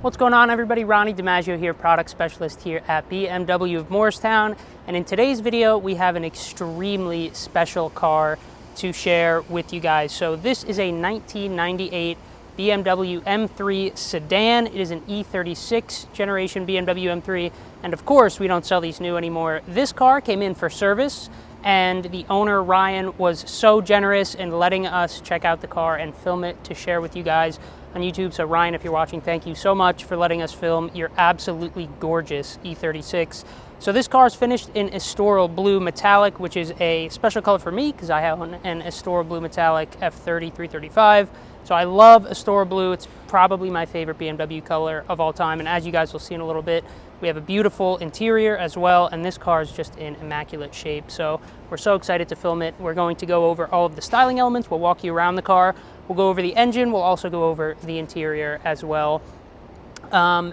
What's going on, everybody? Ronnie DiMaggio here, product specialist here at BMW of Morristown. And in today's video, we have an extremely special car to share with you guys. So this is a 1998 BMW M3 sedan. It is an E36 generation BMW M3. And of course, we don't sell these new anymore. This car came in for service, and the owner, Ryan, was so generous in letting us check out the car and film it to share with you guys on YouTube. So Ryan, if you're watching, thank you so much for letting us film your absolutely gorgeous E36. So this car is finished in Estoril Blue Metallic, which is a special color for me because I have an Estoril Blue Metallic F30 335. So I love Estoril Blue. It's probably my favorite BMW color of all time. And as you guys will see in a little bit, we have a beautiful interior as well, and this car is just in immaculate shape. So we're so excited to film it. We're going to go over all of the styling elements. We'll walk you around the car. We'll go over the engine. We'll also go over the interior as well.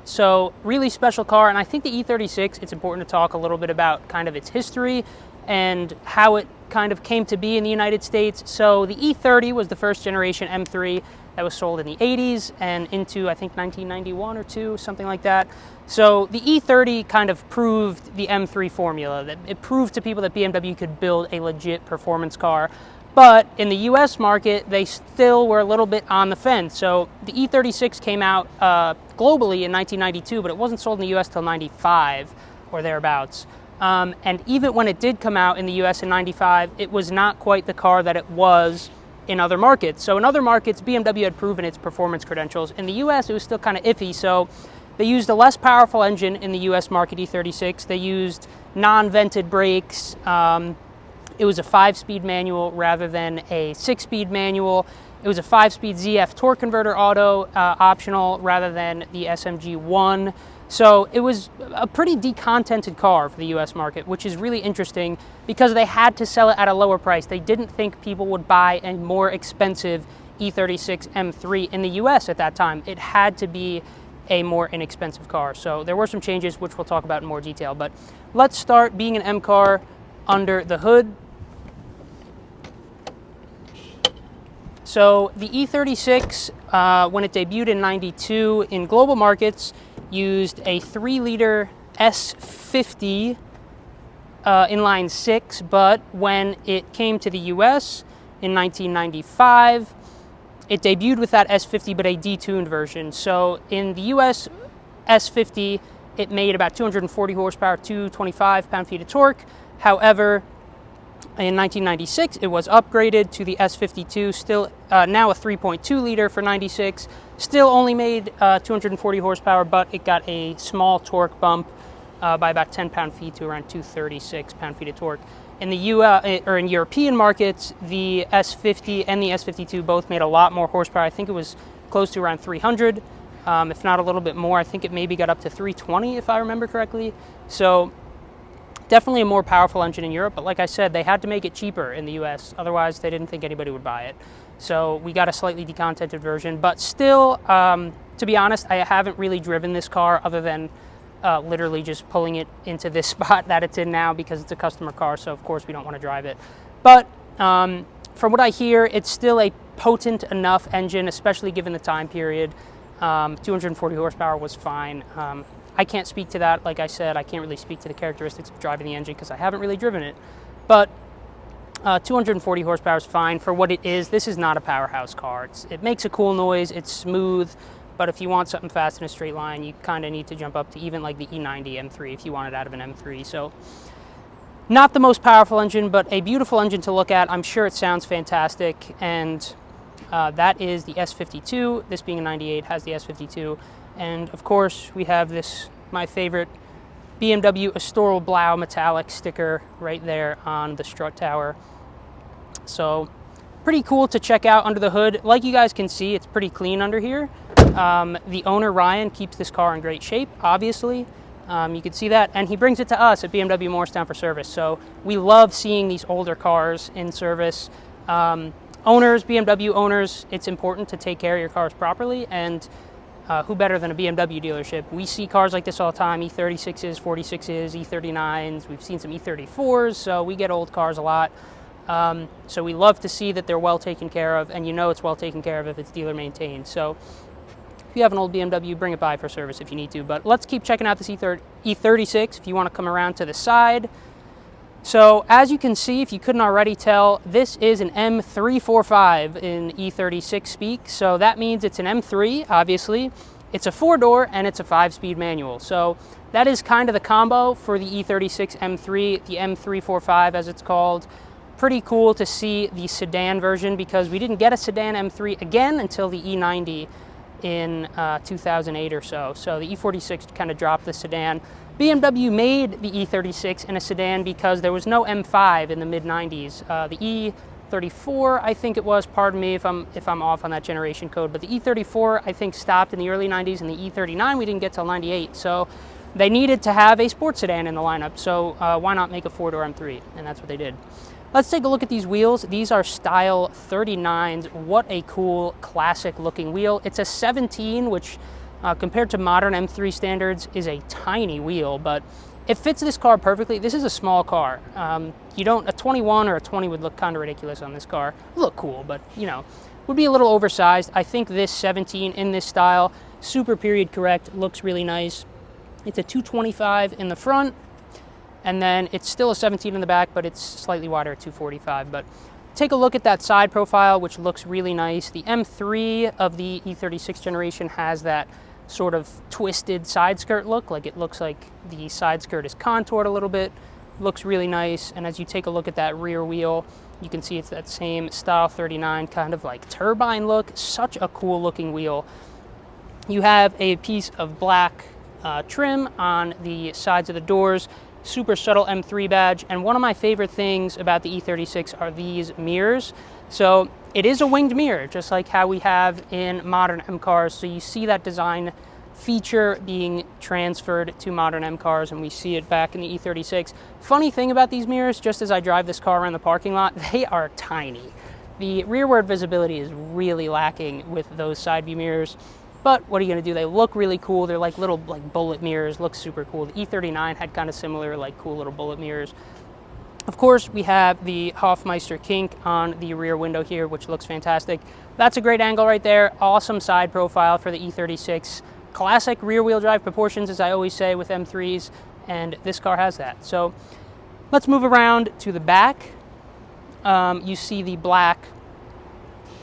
So really special car, and I think the E36, it's important to talk a little bit about kind of its history and how it kind of came to be in the United States. So the E30 was the first generation M3 that was sold in the 80s and into, I think, 1991 or 2, something like that. So the E30 kind of proved the M3 formula. That it proved to people that BMW could build a legit performance car. But in the US market, they still were a little bit on the fence. So the E36 came out globally in 1992, but it wasn't sold in the US till 95 or thereabouts. And even when it did come out in the US in 95, it was not quite the car that it was in other markets. So in other markets, BMW had proven its performance credentials. In the US, it was still kind of iffy. So they used a less powerful engine in the US market, E36. They used non-vented brakes. It was a 5-speed manual rather than a 6-speed manual. It was a 5-speed ZF torque converter auto optional rather than the SMG1. So it was a pretty decontented car for the US market, which is really interesting because they had to sell it at a lower price. They didn't think people would buy a more expensive E36 M3 in the US at that time. It had to be a more inexpensive car. So there were some changes, which we'll talk about in more detail. But let's start being an M car under the hood. So the E36, when it debuted in 92 in global markets, used a 3-liter S50 inline 6, but when it came to the US in 1995, it debuted with that S50, but a detuned version. So in the US S50, it made about 240 horsepower, 225 pound-feet of torque. However, in 1996, it was upgraded to the S52, still now a 3.2 liter for 96. Still only made 240 horsepower, but it got a small torque bump by about 10 pound-feet to around 236 pound-feet of torque. In the in European markets, the S50 and the S52 both made a lot more horsepower. I think it was close to around 300, if not a little bit more. I think it maybe got up to 320, if I remember correctly. So definitely a more powerful engine in Europe, but like I said, they had to make it cheaper in the US, otherwise they didn't think anybody would buy it. So we got a slightly decontented version, but still, to be honest, I haven't really driven this car other than literally just pulling it into this spot that it's in now because it's a customer car, so of course we don't want to drive it. But from what I hear, it's still a potent enough engine, especially given the time period. 240 horsepower was fine. I can't speak to that. Like I said, I can't really speak to the characteristics of driving the engine because I haven't really driven it. But 240 horsepower is fine for what it is. This is not a powerhouse car. It makes a cool noise. It's smooth. But if you want something fast in a straight line, you kind of need to jump up to even like the E90 M3 if you want it out of an M3. So not the most powerful engine, but a beautiful engine to look at. I'm sure it sounds fantastic. And that is the S52. This being a 98 has the S52. And of course, we have this, my favorite, BMW Estoril Blue Metallic sticker right there on the strut tower. So pretty cool to check out under the hood. Like you guys can see, it's pretty clean under here. The owner, Ryan, keeps this car in great shape, obviously. You can see that, and he brings it to us at BMW Morristown for service. So we love seeing these older cars in service. Owners, BMW owners, it's important to take care of your cars properly, and who better than a BMW dealership? We see cars like this all the time, E36s, 46s, E39s. We've seen some E34s, so we get old cars a lot. So we love to see that they're well taken care of, and you know it's well taken care of if it's dealer maintained. So If you have an old BMW, bring it by for service if you need to. But let's keep checking out this E36 if you want to come around to the side. So as you can see, if you couldn't already tell, this is an M345 in E36 speak. So that means it's an M3, obviously. It's a 4-door and it's a 5-speed manual. So that is kind of the combo for the E36 M3, the M345 as it's called. Pretty cool to see the sedan version because we didn't get a sedan M3 again until the E90 in 2008 or so. So the E46 kind of dropped the sedan. BMW made the E36 in a sedan because there was no M5 in the mid-90s. The E34, I think it was, pardon me if I'm off on that generation code, but the E34 I think stopped in the early 90s, and the E39 we didn't get till 98. So they needed to have a sports sedan in the lineup, so why not make a 4-door M3? And that's what they did. Let's take a look at these wheels. These are Style 39s. What a cool, classic looking wheel. It's a 17, which compared to modern M3 standards is a tiny wheel, but it fits this car perfectly. This is a small car. A 21 or a 20 would look kind of ridiculous on this car. It would look cool, but you know, would be a little oversized. I think this 17 in this style, super period correct, looks really nice. It's a 225 in the front, and then it's still a 17 in the back, but it's slightly wider at 245. But take a look at that side profile, which looks really nice. The M3 of the E36 generation has that sort of twisted side skirt look. Like it looks like the side skirt is contoured a little bit. Looks really nice. And as you take a look at that rear wheel, you can see it's that same Style 39 kind of like turbine look. Such a cool looking wheel. You have a piece of black trim on the sides of the doors. Super subtle M3 badge, and one of my favorite things about the E36 are these mirrors. So it is a winged mirror, just like how we have in modern M cars. So you see that design feature being transferred to modern M cars, and we see it back in the E36. Funny thing about these mirrors, just as I drive this car around the parking lot, they are tiny. The rearward visibility is really lacking with those side view mirrors. But what are you going to do? They look really cool. They're like little bullet mirrors. Look super cool. The E39 had kind of similar cool little bullet mirrors. Of course, we have the Hofmeister kink on the rear window here, which looks fantastic. That's a great angle right there. Awesome side profile for the E36. Classic rear wheel drive proportions, as I always say with M3s, and this car has that. So let's move around to the back. You see the black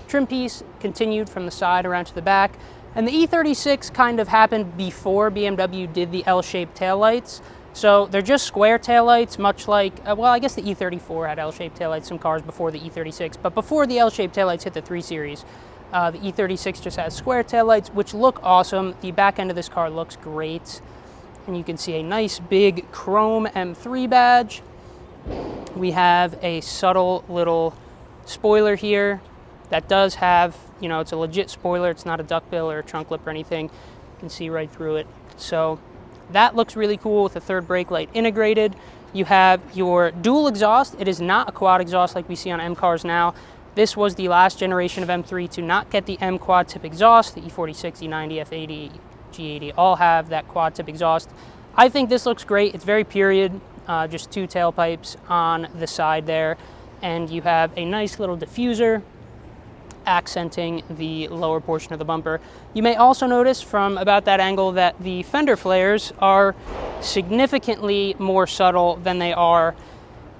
trim piece continued from the side around to the back. And the E36 kind of happened before BMW did the L-shaped taillights. So they're just square taillights, much like, well, I guess the E34 had L-shaped taillights, some cars before the E36. But before the L-shaped taillights hit the 3 Series, the E36 just has square taillights, which look awesome. The back end of this car looks great. And you can see a nice big chrome M3 badge. We have a subtle little spoiler here that does have, you know, it's a legit spoiler. It's not a duckbill or a trunk lip or anything. You can see right through it. So that looks really cool with the third brake light integrated. You have your dual exhaust. It is not a quad exhaust like we see on M cars now. This was the last generation of M3 to not get the M quad tip exhaust. The E46, E90, F80, G80 all have that quad tip exhaust. I think this looks great. It's very period, just 2 tailpipes on the side there. And you have a nice little diffuser accenting the lower portion of the bumper. You may also notice from about that angle that the fender flares are significantly more subtle than they are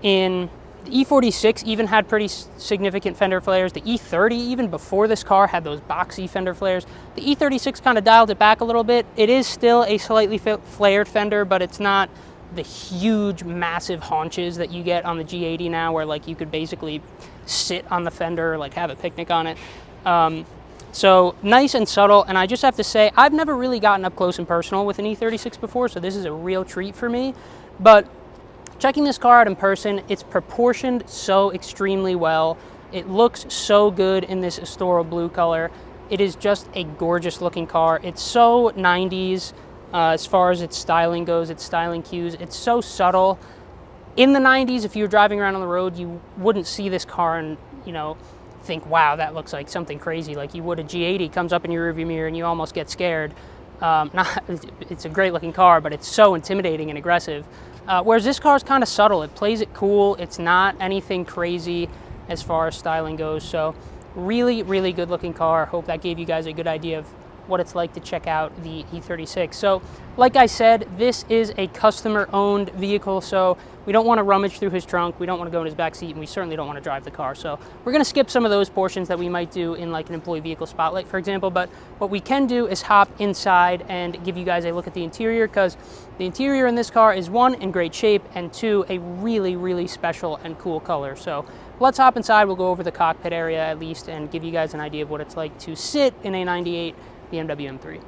in the E46. Even had pretty significant fender flares. The E30, even before this car, had those boxy fender flares. The E36 kind of dialed it back a little bit. It is still a slightly flared fender, but it's not the huge, massive haunches that you get on the G80 now, where like you could basically sit on the fender, like have a picnic on it. So nice and subtle. And I just have to say, I've never really gotten up close and personal with an E36 before, so this is a real treat for me. But checking this car out in person, it's proportioned so extremely well. It looks so good in this Estoril blue color. It is just a gorgeous looking car. It's so 90s. As far as its styling goes, its styling cues, it's so subtle. In the 90s, if you were driving around on the road, you wouldn't see this car and, you know, think, wow, that looks like something crazy. Like you would a G80 comes up in your rearview mirror and you almost get scared. It's a great looking car, but it's so intimidating and aggressive. Whereas this car is kind of subtle. It plays it cool. It's not anything crazy as far as styling goes. So really, really good looking car. Hope that gave you guys a good idea of what it's like to check out the E36. So like I said, this is a customer-owned vehicle, so we don't want to rummage through his trunk, we don't want to go in his back seat, and we certainly don't want to drive the car. So we're going to skip some of those portions that we might do in like an employee vehicle spotlight, for example. But what we can do is hop inside and give you guys a look at the interior, because the interior in this car is, one, in great shape, and two, a really, really special and cool color. So let's hop inside. We'll go over the cockpit area at least and give you guys an idea of what it's like to sit in a 98 BMW M3.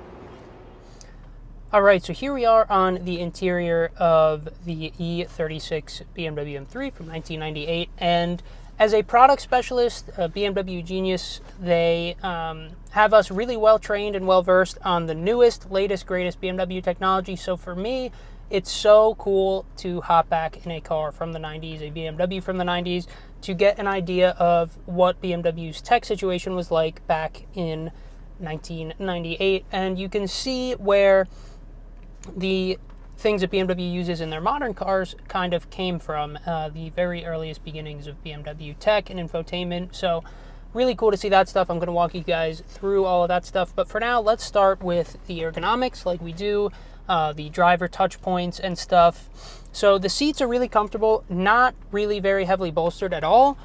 All right, so here we are on the interior of the E36 BMW M3 from 1998. And as a product specialist, a BMW genius, they have us really well trained and well versed on the newest, latest, greatest BMW technology. So for me, it's so cool to hop back in a car from the 90s, a BMW from the 90s, to get an idea of what BMW's tech situation was like back in 1998. And you can see where the things that BMW uses in their modern cars kind of came from the very earliest beginnings of BMW tech and infotainment. So really cool to see that stuff. I'm going to walk you guys through all of that stuff. But for now, let's start with the ergonomics like we do, the driver touch points and stuff. So the seats are really comfortable, not really very heavily bolstered at all.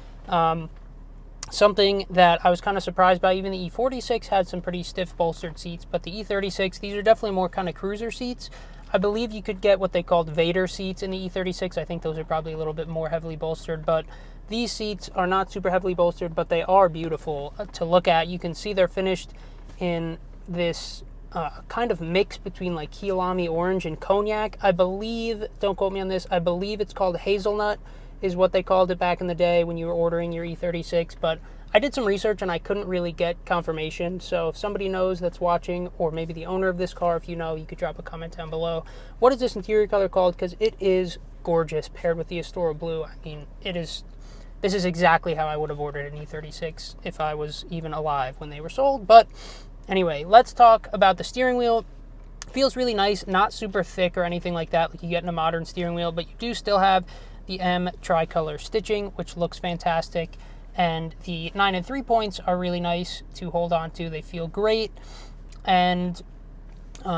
Something that I was kind of surprised by. Even the E46 had some pretty stiff bolstered seats, but the E36, these are definitely more kind of cruiser seats. I believe you could get what they called Vader seats in the E36. I think those are probably a little bit more heavily bolstered, but these seats are not super heavily bolstered, but they are beautiful to look at. You can see they're finished in this kind of mix between like key lime orange and cognac. I believe, don't quote me on this, I believe it's called Hazelnut is what they called it back in the day when you were ordering your E36, but I did some research and I couldn't really get confirmation. So if somebody knows that's watching, or maybe the owner of this car, if you know, you could drop a comment down below. What is this interior color called? Because it is gorgeous paired with the Estoril Blue. I mean, this is exactly how I would have ordered an E36 if I was even alive when they were sold. But anyway, let's talk about the steering wheel. Feels really nice, not super thick or anything like that like you get in a modern steering wheel, but you do still have the M tricolor stitching, which looks fantastic. And the 9 and 3 points are really nice to hold on to. They feel great. And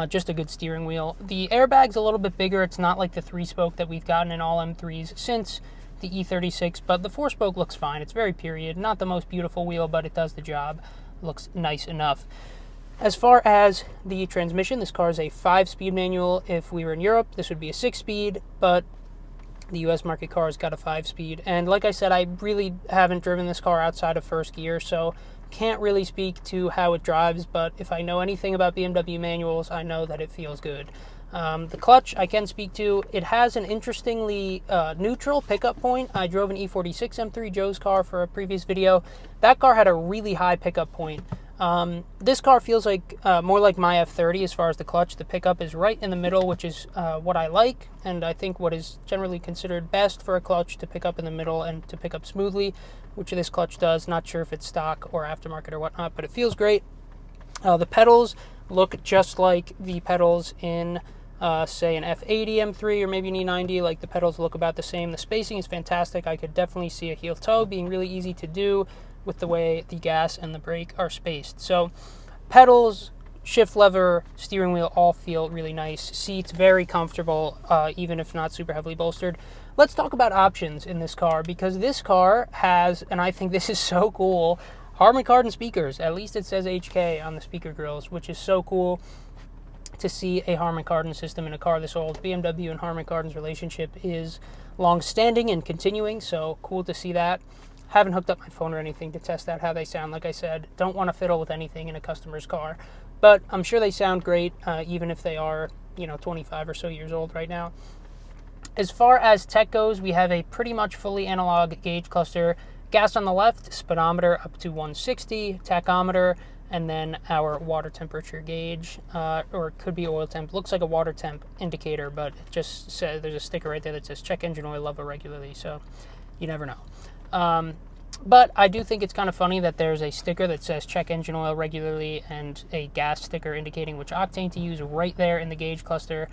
just a good steering wheel. The airbag's a little bit bigger. It's not like the 3-spoke that we've gotten in all M3s since the E36, but the 4-spoke looks fine. It's very period. Not the most beautiful wheel, but it does the job. Looks nice enough. As far as the transmission, this car is a 5-speed manual. If we were in Europe, this would be a 6-speed, but the US market car has got a 5-speed. And like I said, I really haven't driven this car outside of first gear, so can't really speak to how it drives, but if I know anything about BMW manuals, I know that it feels good. The clutch I can speak to. It has an interestingly neutral pickup point. I drove an E36 M3, Joe's car, for a previous video. That car had a really high pickup point. This car feels like more like my F30 as far as the clutch. The pickup is right in the middle, which is what I like, and I think what is generally considered best for a clutch to pick up in the middle and to pick up smoothly, which this clutch does. Not sure if it's stock or aftermarket or whatnot, but it feels great. The pedals look just like the pedals in say an F80 M3 or maybe an E90. Like, the pedals look about the same. The spacing is fantastic. I could definitely see a heel toe being really easy to do with the way the gas and the brake are spaced. So pedals, shift lever, steering wheel all feel really nice. Seats very comfortable, even if not super heavily bolstered. Let's talk about options in this car, because this car has, and I think this is so cool, Harman Kardon speakers. At least it says HK on the speaker grills, which is so cool to see a Harman Kardon system in a car this old. BMW and Harman Kardon's relationship is long-standing and continuing, so cool to see that. Haven't hooked up my phone or anything to test out how they sound. Like I said, don't want to fiddle with anything in a customer's car, but I'm sure they sound great, even if they are, 25 or so years old right now. As far as tech goes, we have a pretty much fully analog gauge cluster. Gas on the left, speedometer up to 160, tachometer, and then our water temperature gauge, or it could be oil temp. Looks like a water temp indicator, but it just says, there's a sticker right there that says check engine oil level regularly, so you never know. But I do think it's kind of funny that there's a sticker that says check engine oil regularly and a gas sticker indicating which octane to use right there in the gauge cluster.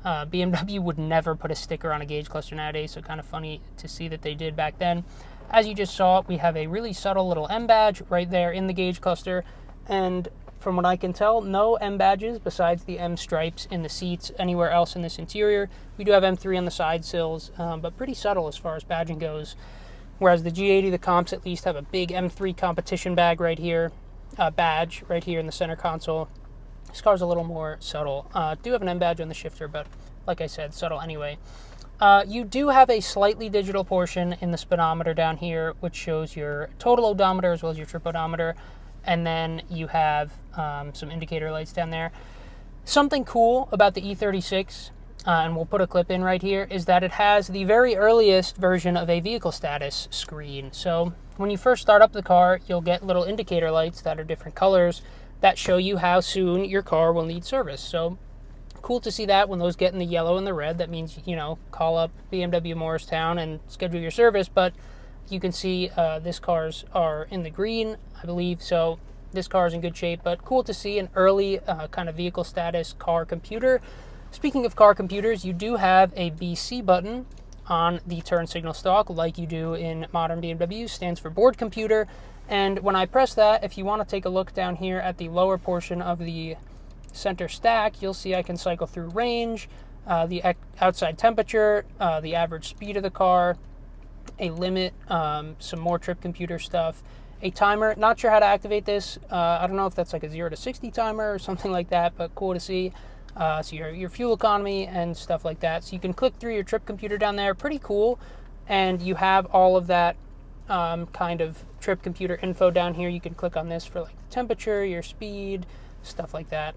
BMW would never put a sticker on a gauge cluster nowadays, so kind of funny to see that they did back then. As you just saw, we have a really subtle little M badge right there in the gauge cluster, and From what I can tell, no M badges besides the M stripes in the seats anywhere else in this interior. We do have M3 on the side sills, but pretty subtle as far as badging goes. Whereas the G80, the comps at least have a big M3 competition badge right here in the center console. This car's a little more subtle. Do have an M badge on the shifter, but like I said, subtle anyway. You do have a slightly digital portion in the speedometer down here, which shows your total odometer as well as your trip odometer. And then you have some indicator lights down there. Something cool about the E36, and we'll put a clip in right here, is that it has the very earliest version of a vehicle status screen. So when you first start up the car, you'll get little indicator lights that are different colors that show you how soon your car will need service. So cool to see that. When those get in the yellow and the red, that means, you know, call up BMW of Morristown and schedule your service. But you can see this cars are in the green, I believe, so this car is in good shape. But cool to see an early kind of vehicle status car computer. Speaking of car computers, you do have a BC button on the turn signal stalk like you do in modern BMWs. Stands for board computer. And when I press that, if you want to take a look down here at the lower portion of the center stack, you'll see I can cycle through range, the outside temperature, the average speed of the car, a limit, some more trip computer stuff, a timer. Not sure how to activate this. I don't know if that's like a 0 to 60 timer or something like that, but cool to see. So your fuel economy and stuff like that. So you can click through your trip computer down there. Pretty cool. And you have all of that kind of trip computer info down here. You can click on this for like the temperature, your speed, stuff like that.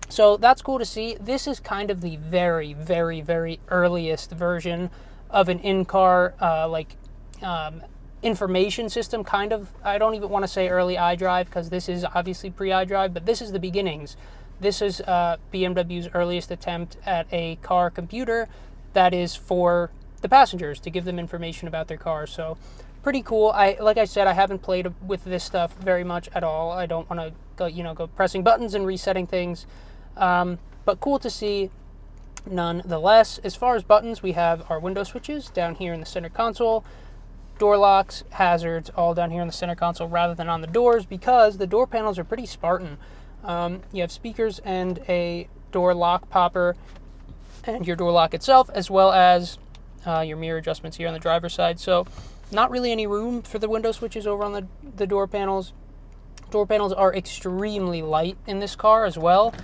So that's cool to see. This is kind of the very, very, very earliest version of an in-car information system, kind of. I don't even want to say early iDrive because this is obviously pre-iDrive, but this is the beginnings. This is BMW's earliest attempt at a car computer that is for the passengers to give them information about their car. So pretty cool. Like I said, I haven't played with this stuff very much at all. I don't want to go pressing buttons and resetting things, but cool to see nonetheless. As far as buttons, we have our window switches down here in the center console, door locks, hazards, all down here in the center console rather than on the doors because the door panels are pretty Spartan. You have speakers and a door lock popper and your door lock itself, as well as your mirror adjustments here on the driver's side. So not really any room for the window switches over on the door panels. Door panels are extremely light in this car as well,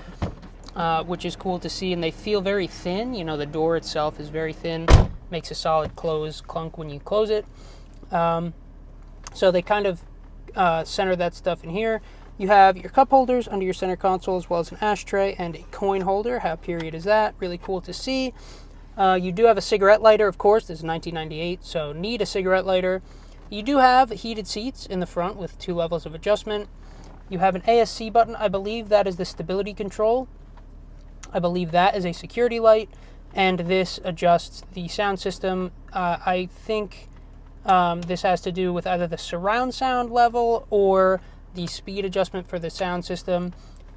which is cool to see, and they feel very thin. You know, the door itself is very thin, makes a solid close clunk when you close it. So they kind of center that stuff in here. You have your cup holders under your center console, as well as an ashtray and a coin holder. How period is that? Really cool to see. You do have a cigarette lighter, of course. This is 1998, so need a cigarette lighter. You do have heated seats in the front with 2 levels of adjustment. You have an ASC button. I believe that is the stability control. I believe that is a security light, and this adjusts the sound system. I think this has to do with either the surround sound level or the speed adjustment for the sound system.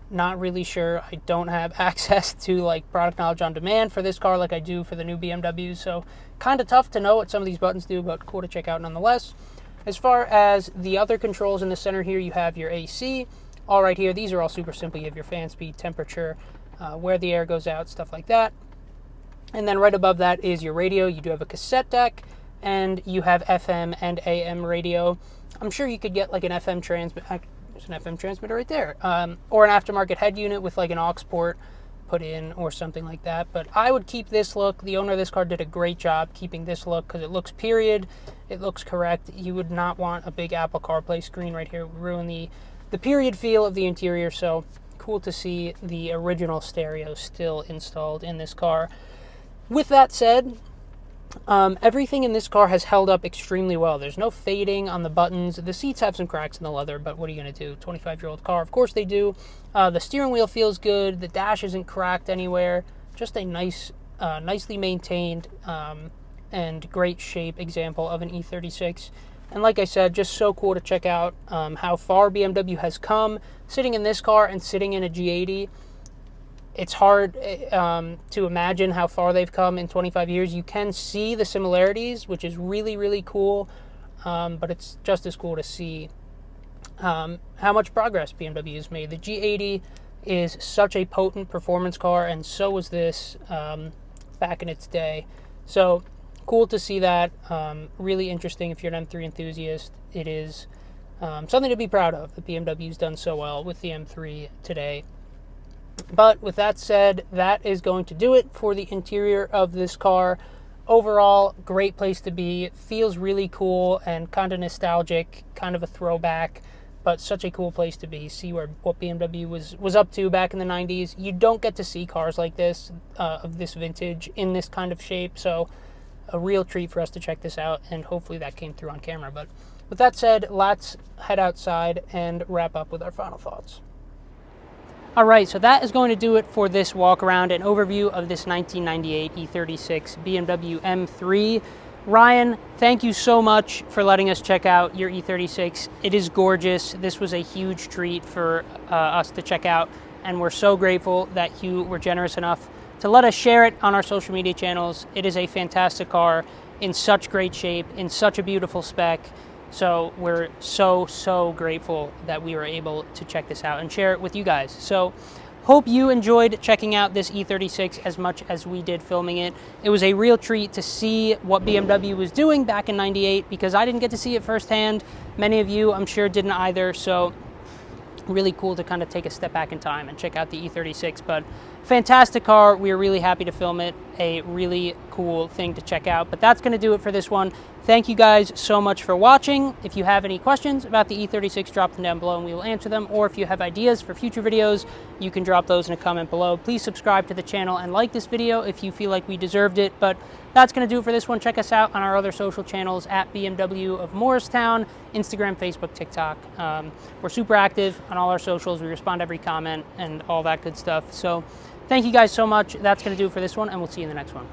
Not really sure. I don't have access to like product knowledge on demand for this car like I do for the new BMWs, so kind of tough to know what some of these buttons do, but cool to check out nonetheless. As far as the other controls in the center here, you have your AC. All right here, these are all super simple. You have your fan speed, temperature, where the air goes out, stuff like that. And then right above that is your radio. You do have a cassette deck, and you have FM and AM radio. I'm sure you could get like an FM transmitter. There's an FM transmitter right there, or an aftermarket head unit with like an aux port put in or something like that. But I would keep this look. The owner of this car did a great job keeping this look because it looks period. It looks correct. You would not want a big Apple CarPlay screen right here. It would ruin the period feel of the interior. So cool to see the original stereo still installed in this car. With that said, everything in this car has held up extremely well. There's no fading on the buttons. The seats have some cracks in the leather, but what are you going to do? 25-year-old car, of course they do. The steering wheel feels good. The dash isn't cracked anywhere. Just a nice, nicely maintained and great shape example of an E36. And like I said, just so cool to check out how far BMW has come sitting in this car and sitting in a G80. It's hard to imagine how far they've come in 25 years. You can see the similarities, which is really, really cool. But it's just as cool to see how much progress BMW has made. The G80 is such a potent performance car, and so was this back in its day. So cool to see that. Really interesting if you're an M3 enthusiast. It is something to be proud of that BMW's done so well with the M3 today. But with that said, that is going to do it for the interior of this car. Overall, great place to be. It feels really cool and kind of nostalgic, kind of a throwback, but such a cool place to be. See what BMW was up to back in the 90s. You don't get to see cars like this, of this vintage, in this kind of shape, so a real treat for us to check this out, and hopefully that came through on camera. But with that said, let's head outside and wrap up with our final thoughts. All right, so that is going to do it for this walk around and overview of this 1998 E36 BMW M3. Ryan, thank you so much for letting us check out your E36. It is gorgeous. This was a huge treat for us to check out, and we're so grateful that you were generous enough to let us share it on our social media channels. It is a fantastic car, in such great shape, in such a beautiful spec. So we're so grateful that we were able to check this out and share it with you guys. So hope you enjoyed checking out this E36 as much as we did filming it. It was a real treat to see what BMW was doing back in '98, because I didn't get to see it firsthand. Many of you, I'm sure, didn't either. So really cool to kind of take a step back in time and check out the E36. But fantastic car. We are really happy to film it. A really cool thing to check out. But that's going to do it for this one. Thank you guys so much for watching. If you have any questions about the E36, drop them down below and we will answer them. Or if you have ideas for future videos, you can drop those in a comment below. Please subscribe to the channel and like this video if you feel like we deserved it. But that's going to do it for this one. Check us out on our other social channels at BMW of Morristown, Instagram, Facebook, TikTok. We're super active on all our socials. We respond to every comment and all that good stuff. So thank you guys so much. That's going to do it for this one, and we'll see you in the next one.